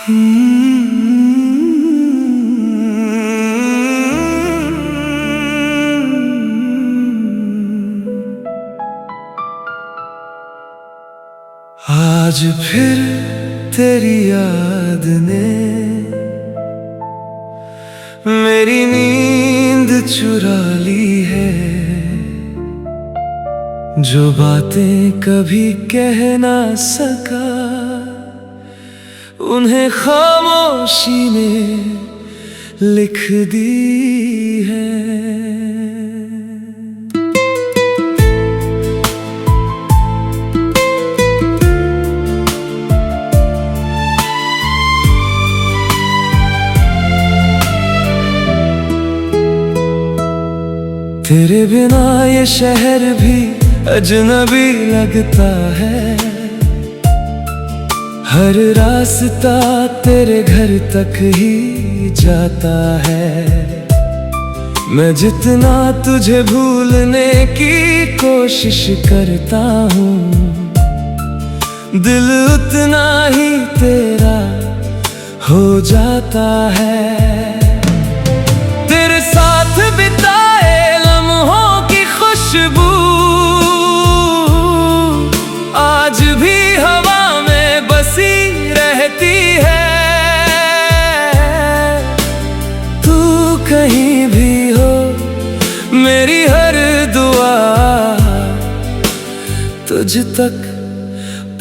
आज फिर तेरी याद ने मेरी नींद चुरा ली है। जो बातें कभी कह ना सका उन्हें खामोशी में लिख दी है। तेरे बिना ये शहर भी अजनबी लगता है। हर रास्ता तेरे घर तक ही जाता है। मैं जितना तुझे भूलने की कोशिश करता हूँ, दिल उतना ही तेरा हो जाता है। तेरे साथ बिताए लम्हों की खुशबू आज भी हवा में बसी रहती है। तू कहीं भी हो मेरी हर दुआ तुझ तक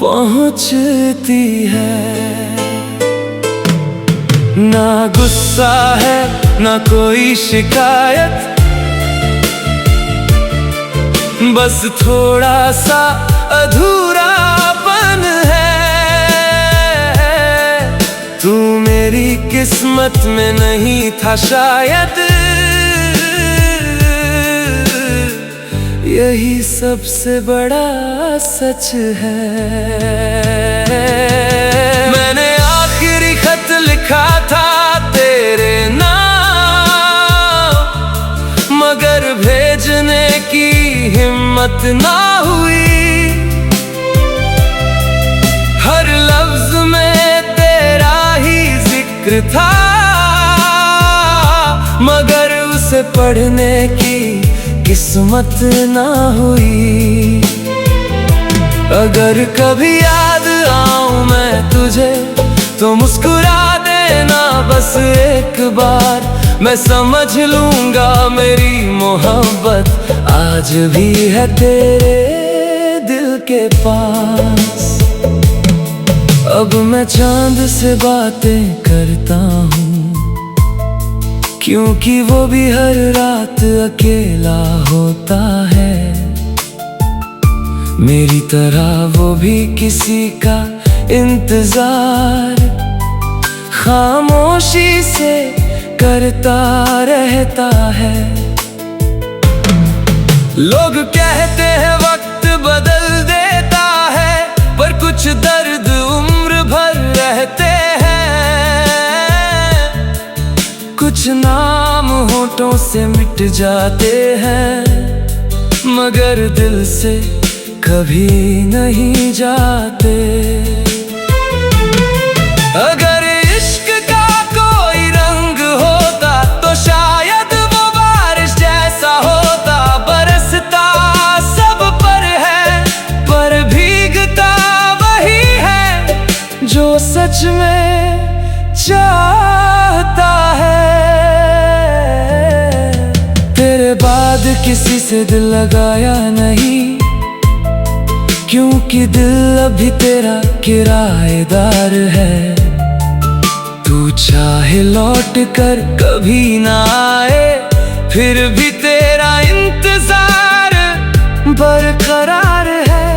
पहुंचती है। ना गुस्सा है ना कोई शिकायत, बस थोड़ा सा अधूरापन है। तू मेरी किस्मत में नहीं था शायद, यही सबसे बड़ा सच है। मैंने आखिरी खत लिखा था तेरे नाम, मगर भेजने की हिम्मत ना हुई। हर लफ्ज में तेरा ही जिक्र था, मगर उसे पढ़ने की किस्मत ना हुई। अगर कभी याद आऊं मैं तुझे तो मुस्कुरा देना बस एक बार। मैं समझ लूंगा मेरी मोहब्बत आज भी है तेरे दिल के पास। अब मैं चांद से बातें करता हूँ, क्योंकि वो भी हर रात अकेला होता है। मेरी तरह वो भी किसी का इंतजार खामोशी से करता रहता है। लोग कहते हैं वक्त बदल देता है, पर कुछ दर्द उम्र भर रहते हैं। कुछ नाम होठों से मिट जाते हैं, मगर दिल से कभी नहीं जाते। अगर इश्क का कोई रंग होता तो शायद वो बारिश जैसा होता, बरसता सब पर है पर भीगता वही है जो सच में चाहता है। तेरे बाद किसी से दिल लगाया नहीं, क्योंकि दिल अभी तेरा किराएदार है। तू चाहे लौट कर कभी ना आए, फिर भी तेरा इंतजार बरकरार है।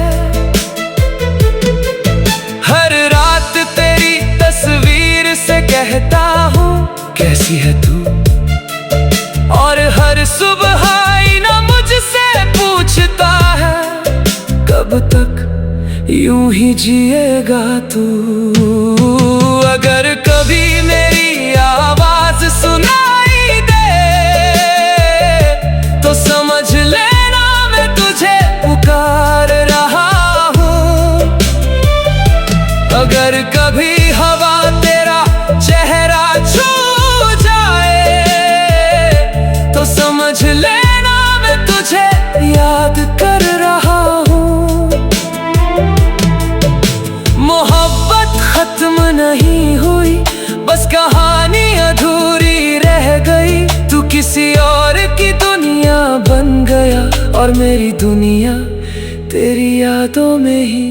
हर रात तेरी तस्वीर से कहता हूँ कैसी है तू, और हर सुबह आईना मुझसे पूछता है कब तक यूं ही जिएगा तू। अगर कभी मेरी आवाज सुनाई दे तो समझ लेना मैं तुझे पुकार रहा हूँ। अगर कभी हवा तेरा और मेरी दुनिया तेरी यादों में ही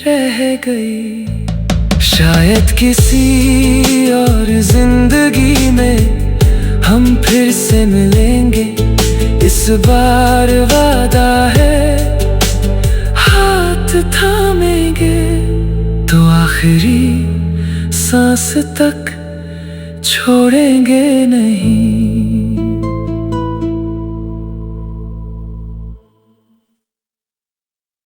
रह गई। शायद किसी और जिंदगी में हम फिर से मिलेंगे, इस बार वादा है हाथ थामेंगे, तो आखिरी सांस तक छोड़ेंगे नहीं।